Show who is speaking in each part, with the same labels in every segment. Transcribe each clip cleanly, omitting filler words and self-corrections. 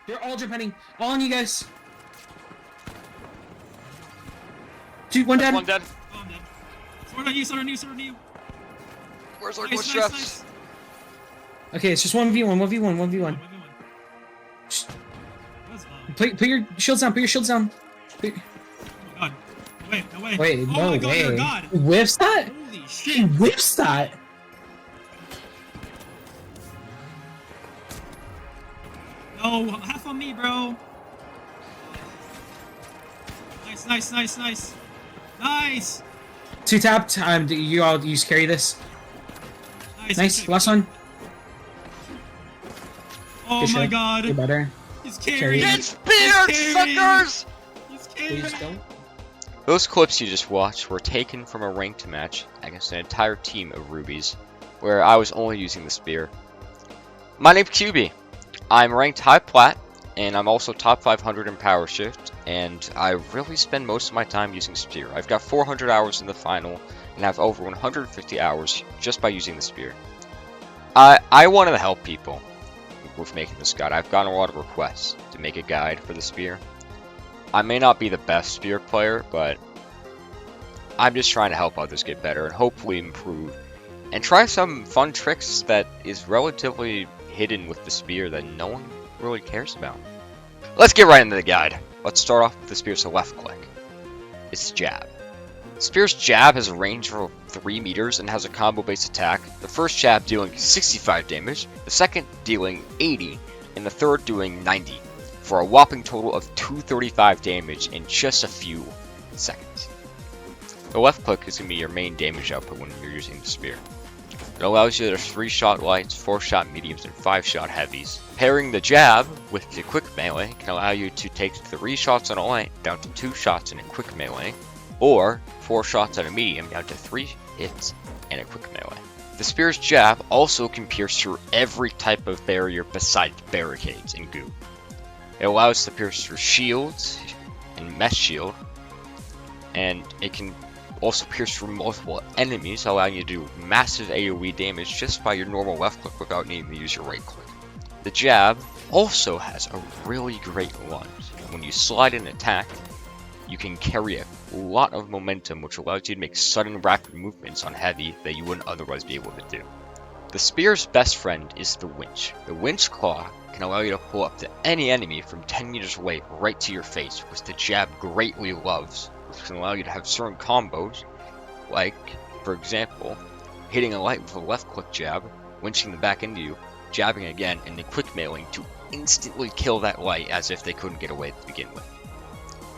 Speaker 1: They're all jump heading. All on you guys. Two, one dead.
Speaker 2: One dead.
Speaker 3: Oh, I'm dead. Sword on you, sword on you, sword on you.
Speaker 2: Where's our
Speaker 3: Nice,
Speaker 2: glitch
Speaker 3: nice.
Speaker 1: Okay, it's just 1v1, 1v1, 1v1.
Speaker 3: That was
Speaker 1: Put your shields down, put your shields down.
Speaker 3: Oh my god. No way.
Speaker 1: Wait,
Speaker 3: oh
Speaker 1: no
Speaker 3: my god,
Speaker 1: way.
Speaker 3: you're a god.
Speaker 1: Whiffs that?
Speaker 3: Holy
Speaker 1: He
Speaker 3: shit.
Speaker 1: whiffs that.
Speaker 3: No, half on me, bro. Nice. Nice.
Speaker 1: Two tapped. You all use carry this. Nice.
Speaker 3: Okay.
Speaker 1: Last one.
Speaker 3: Oh
Speaker 1: Good
Speaker 3: my
Speaker 1: shit.
Speaker 3: god.
Speaker 1: You're better.
Speaker 3: He's carrying.
Speaker 2: Get speared, suckers!
Speaker 3: He's
Speaker 1: Please
Speaker 3: carrying.
Speaker 1: don't.
Speaker 2: Those clips you just watched were taken from a ranked match against an entire team of rubies, where I was only using the spear. My name's QB. I'm ranked high plat, and I'm also top 500 in power shift, and I really spend most of my time using spear. I've got 400 hours in the final, and have over 150 hours just by using the spear. I wanted to help people with making this guide. I've gotten a lot of requests to make a guide for the spear. I may not be the best spear player, but I'm just trying to help others get better and hopefully improve, and try some fun tricks that is relatively hidden with the spear that no one really cares about. Let's get right into the guide. Let's start off with the spear's left click. It's jab. Spear's jab has a range of 3 meters and has a combo-based attack. The first jab dealing 65 damage, the second dealing 80, and the third doing 90, for a whopping total of 235 damage in just a few seconds. The left click is going to be your main damage output when you're using the spear. It allows you to 3-shot lights, 4-shot mediums, and 5-shot heavies. Pairing the jab with the quick melee can allow you to take 3 shots on a light down to 2 shots in a quick melee, or 4 shots on a medium down to 3 hits in a quick melee. The spear's jab also can pierce through every type of barrier besides barricades and goo. It allows to pierce through shields and mesh shield, and it can also pierce through multiple enemies, allowing you to do massive AoE damage just by your normal left click without needing to use your right click. The jab also has a really great lunge. When you slide an attack, you can carry a lot of momentum, which allows you to make sudden rapid movements on heavy that you wouldn't otherwise be able to do. The spear's best friend is the winch. The winch claw can allow you to pull up to any enemy from 10 meters away right to your face, which the jab greatly loves, which can allow you to have certain combos, like, for example, hitting a light with a left click jab, winching them back into you, jabbing again, and then quick mailing to instantly kill that light as if they couldn't get away to begin with.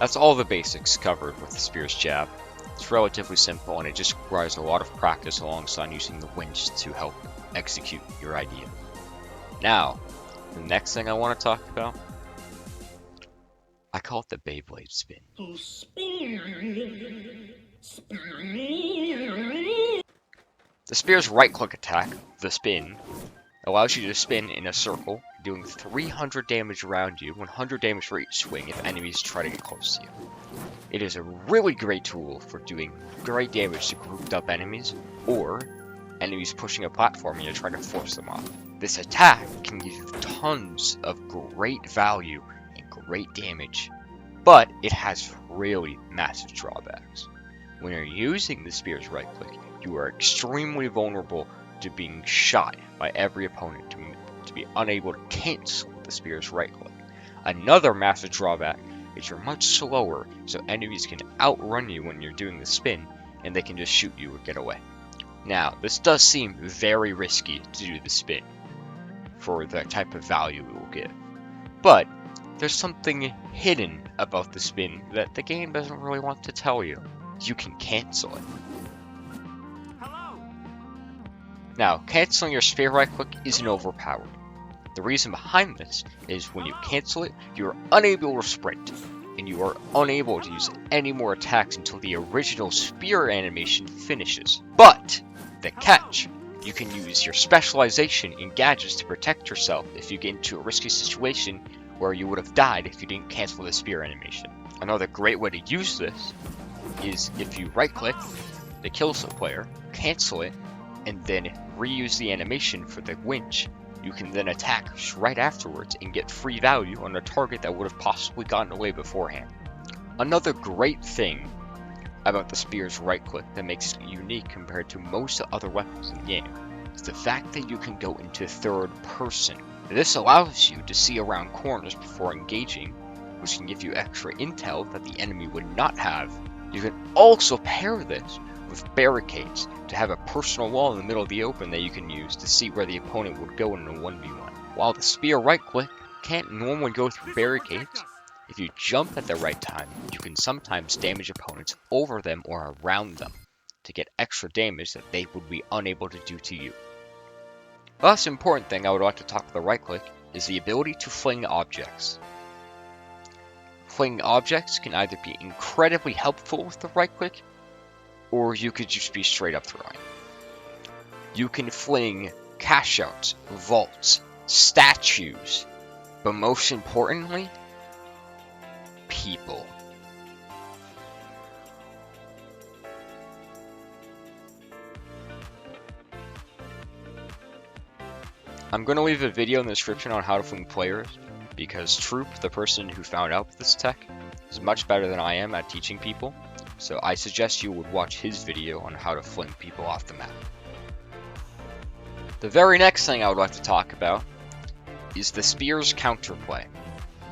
Speaker 2: That's all the basics covered with the spear's jab. It's relatively simple, and it just requires a lot of practice alongside using the winch to help execute your idea. Now, the next thing I want to talk about, I call it the Beyblade spin. The spear's right click attack, the spin, allows you to spin in a circle, doing 300 damage around you, 100 damage for each swing if enemies try to get close to you. It is a really great tool for doing great damage to grouped up enemies, or enemies pushing a platform and you're trying to force them off. This attack can give you tons of great value and great damage, but it has really massive drawbacks. When you're using the spear's right click, you are extremely vulnerable to being shot by every opponent to be unable to cancel the spear's right click. Another massive drawback is you're much slower, so enemies can outrun you when you're doing the spin, and they can just shoot you or get away. Now, this does seem very risky to do the spin for the type of value it will give, but there's something hidden about the spin that the game doesn't really want to tell you. You can cancel it. Now, canceling your spear right click isn't overpowered. The reason behind this is when you cancel it, you are unable to sprint, and you are unable to use any more attacks until the original spear animation finishes. But, the catch, you can use your specialization in gadgets to protect yourself if you get into a risky situation where you would have died if you didn't cancel the spear animation. Another great way to use this is if you right click the kill player, cancel it, and then reuse the animation for the winch, You can then attack right afterwards and get free value on a target that would have possibly gotten away beforehand. Another great thing about the spear's right click that makes it unique compared to most other weapons in the game is the fact that you can go into third person. This allows you to see around corners before engaging, which can give you extra intel that the enemy would not have. You can also pair this with barricades to have a personal wall in the middle of the open that you can use to see where the opponent would go in a 1v1. While the spear right click can't normally go through barricades, if you jump at the right time, you can sometimes damage opponents over them or around them to get extra damage that they would be unable to do to you. The last important thing I would like to talk about the right click is the ability to fling objects. Flinging objects can either be incredibly helpful with the right click, or you could just be straight up throwing. You can fling cash outs, vaults, statues, but most importantly, people. I'm going to leave a video in the description on how to fling players, because Troop, the person who found out this tech, is much better than I am at teaching people, so I suggest you would watch his video on how to fling people off the map. The very next thing I would like to talk about is the spear's counterplay,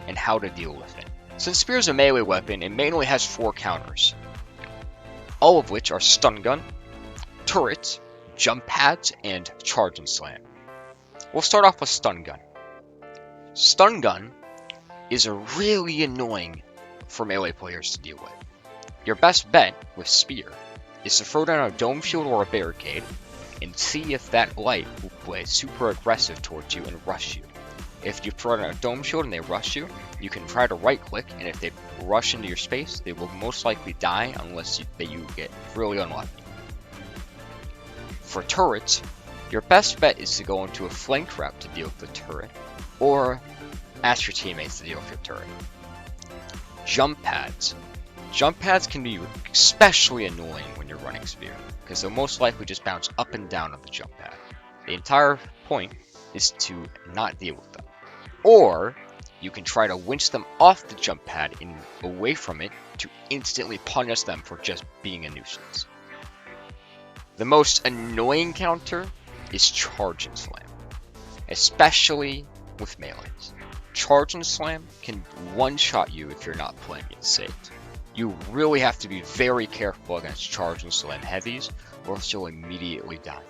Speaker 2: and how to deal with it. Since spear is a melee weapon, it mainly has 4 counters, all of which are stun gun, turret, jump pads, and charge and slam. We'll start off with stun gun. Stun gun is really annoying for melee players to deal with. Your best bet with spear is to throw down a dome shield or a barricade and see if that light will play super aggressive towards you and rush you. If you throw down a dome shield and they rush you, you can try to right click, and if they rush into your space, they will most likely die unless you get really unlucky. For turrets, your best bet is to go into a flank route to deal with the turret, or ask your teammates to deal with your turret. Jump pads. Jump pads can be especially annoying when you're running spear, because they'll most likely just bounce up and down on the jump pad. The entire point is to not deal with them. Or, you can try to winch them off the jump pad and away from it to instantly punish them for just being a nuisance. The most annoying counter is charge and slam, especially with melees. Charge and slam can one-shot you if you're not playing it safe. You really have to be very careful against charge and slam heavies, or else you'll immediately die.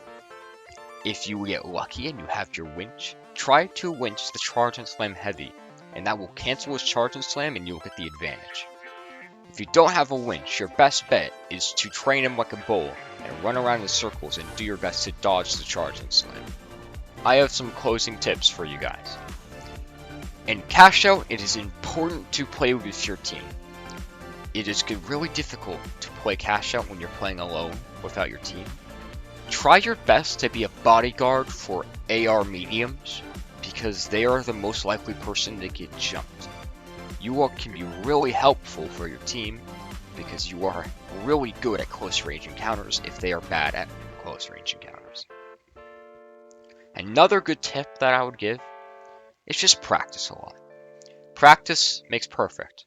Speaker 2: If you get lucky and you have your winch, try to winch the charge and slam heavy, and that will cancel his charge and slam and you'll get the advantage. If you don't have a winch, your best bet is to train him like a bull and run around in circles and do your best to dodge the charge and slam. I have some closing tips for you guys. In cash out, it is important to play with your team. It is really difficult to play cash out when you're playing alone without your team. Try your best to be a bodyguard for AR mediums, because they are the most likely person to get jumped. You can be really helpful for your team, because you are really good at close range encounters if they are bad at close range encounters. Another good tip that I would give is just practice a lot. Practice makes perfect.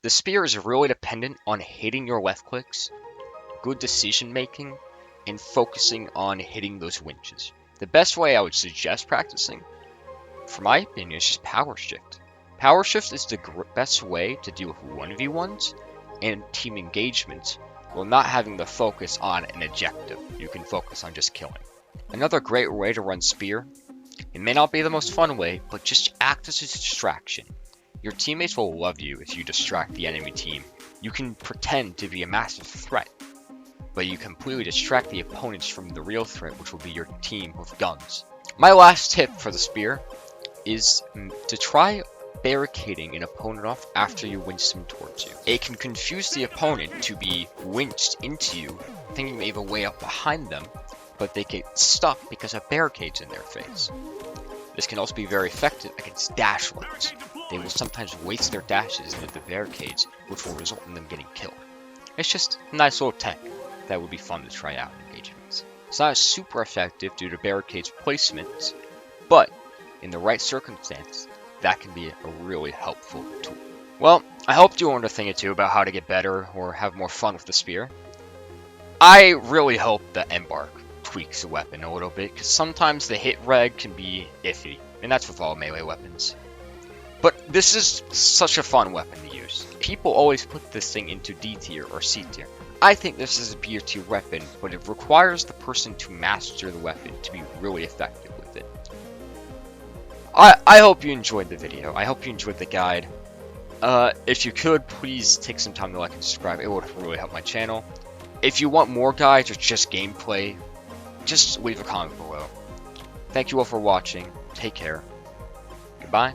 Speaker 2: The spear is really dependent on hitting your left clicks, good decision making, and focusing on hitting those winches. The best way I would suggest practicing, for my opinion, is just power shift. Power shift is the best way to deal with 1v1s and team engagements while not having the focus on an objective. You can focus on just killing. Another great way to run spear, it may not be the most fun way, but just act as a distraction. Your teammates will love you if you distract the enemy team. You can pretend to be a massive threat, but you completely distract the opponents from the real threat, which will be your team with guns. My last tip for the spear is to try barricading an opponent off after you winch them towards you. It can confuse the opponent to be winched into you, thinking they have a way up behind them, but they get stuck because of barricades in their face. This can also be very effective against dash lines. They will sometimes waste their dashes into the barricades, which will result in them getting killed. It's just a nice little tech that would be fun to try out in engagements. It's not super effective due to barricades placements, but in the right circumstance, that can be a really helpful tool. Well, I hope you learned a thing or two about how to get better or have more fun with the spear. I really hope the Embark tweaks the weapon a little bit, because sometimes the hit reg can be iffy, and that's with all melee weapons. But this is such a fun weapon to use. People always put this thing into D tier or C tier. I think this is a B tier weapon, but it requires the person to master the weapon to be really effective with it. I hope you enjoyed the video. I hope you enjoyed the guide. If you could, please take some time to like and subscribe. It would really help my channel. If you want more guides or just gameplay, just leave a comment below. Thank you all for watching. Take care. Goodbye.